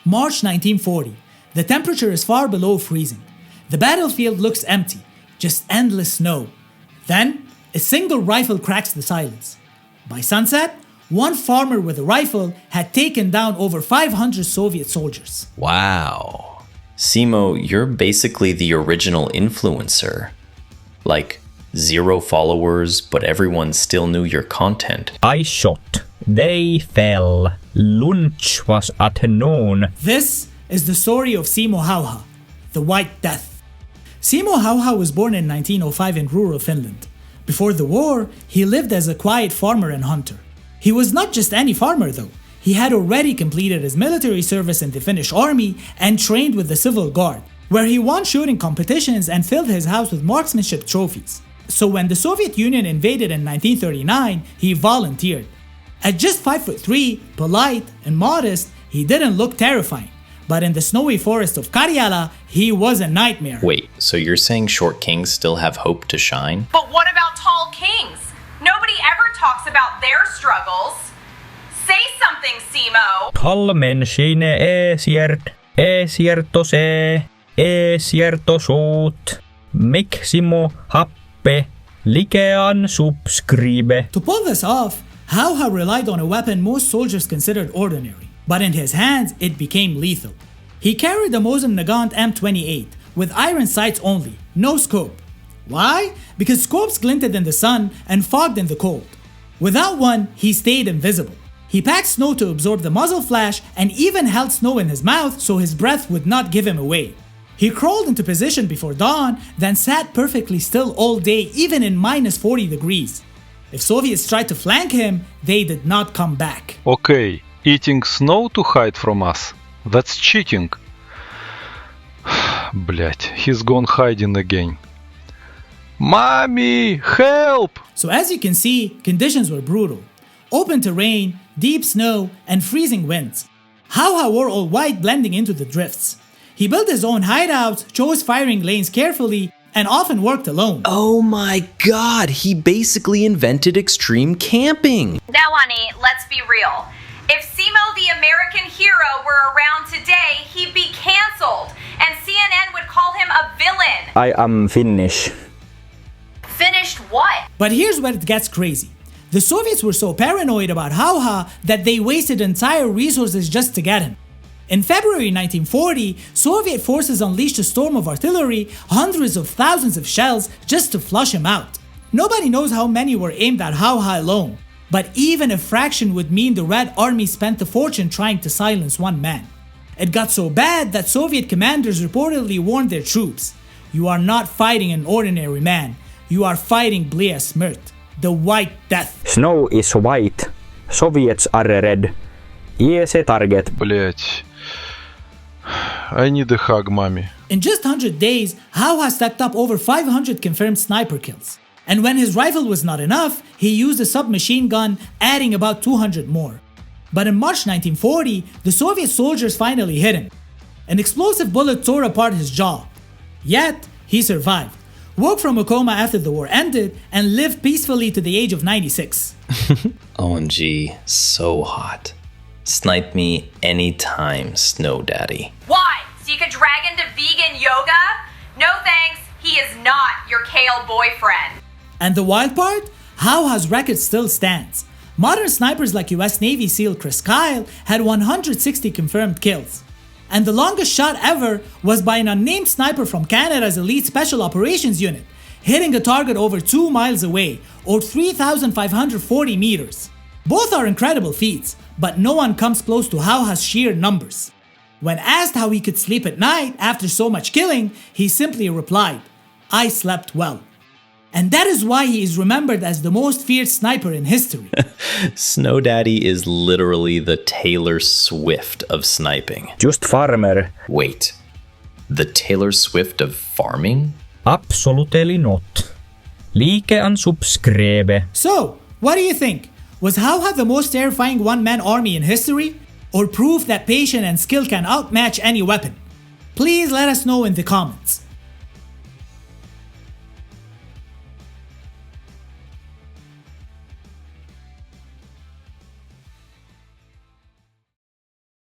March 1940. The temperature is far below freezing. The battlefield looks empty, just endless snow. Then, a single rifle cracks the silence. By sunset, one farmer with a rifle had taken down over 500 Soviet soldiers. Wow. Simo, you're basically the original influencer. Like, 0 followers, but everyone still knew your content. I shot. They fell. Lunch was at noon. This is the story of Simo Häyhä, the White Death. Simo Häyhä was born in 1905 in rural Finland. Before the war, he lived as a quiet farmer and hunter. He was not just any farmer though. He had already completed his military service in the Finnish army and trained with the Civil Guard, where he won shooting competitions and filled his house with marksmanship trophies. So when the Soviet Union invaded in 1939, he volunteered. At just 5'3", polite and modest, he didn't look terrifying. But in the snowy forest of Karjala, he was a nightmare. Wait, so you're saying short kings still have hope to shine? But what about tall kings? Nobody ever talks about their struggles. Say something, Simo. Tall människan esiertosut, Maximo happe, likean subscribe. To pull this off, Häyhä relied on a weapon most soldiers considered ordinary, but in his hands it became lethal. He carried the Mosin Nagant M28 with iron sights only, no scope. Why? Because scopes glinted in the sun and fogged in the cold. Without one, he stayed invisible. He packed snow to absorb the muzzle flash and even held snow in his mouth so his breath would not give him away. He crawled into position before dawn, then sat perfectly still all day even in minus 40 degrees. If Soviets tried to flank him, they did not come back. Okay, eating snow to hide from us. That's cheating. Блять, he's gone hiding again. Mommy, help! So as you can see, conditions were brutal. Open terrain, deep snow, and freezing winds. Häyhä wore all white blending into the drifts. He built his own hideouts, chose firing lanes carefully, and often worked alone. Oh my god, he basically invented extreme camping. Now, honey, let's be real. If Simo the American hero were around today, he'd be cancelled, and CNN would call him a villain. I am Finnish. Finished what? But here's where it gets crazy. The Soviets were so paranoid about Häyhä that they wasted entire resources just to get him. In February 1940, Soviet forces unleashed a storm of artillery, hundreds of thousands of shells, just to flush him out. Nobody knows how many were aimed at Häyhä alone, but even a fraction would mean the Red Army spent a fortune trying to silence one man. It got so bad that Soviet commanders reportedly warned their troops, "You are not fighting an ordinary man, you are fighting Blea Smrt, the White Death." Snow is white. Soviets are red. Easy target. Блять. I need a hug, mommy. In just 100 days, Häyhä stepped up over 500 confirmed sniper kills. And when his rifle was not enough, he used a submachine gun, adding about 200 more. But in March 1940, the Soviet soldiers finally hit him. An explosive bullet tore apart his jaw. Yet, he survived, woke from a coma after the war ended, and lived peacefully to the age of 96. OMG, so hot. Snipe me anytime, Snow Daddy. Why? So you could drag into vegan yoga? No thanks, he is not your kale boyfriend. And the wild part? Häyhä's record still stands. Modern snipers like US Navy SEAL Chris Kyle had 160 confirmed kills. And the longest shot ever was by an unnamed sniper from Canada's Elite Special Operations Unit, hitting a target over 2 miles away, or 3,540 meters. Both are incredible feats, but no one comes close to Häyhä's sheer numbers. When asked how he could sleep at night after so much killing, he simply replied, "I slept well." And that is why he is remembered as the most feared sniper in history. Snow Daddy is literally the Taylor Swift of sniping. Just farmer. Wait, the Taylor Swift of farming? Absolutely not. Like and subscribe. So, what do you think? Was Häyhä the most terrifying one-man army in history? Or proof that patience and skill can outmatch any weapon? Please let us know in the comments.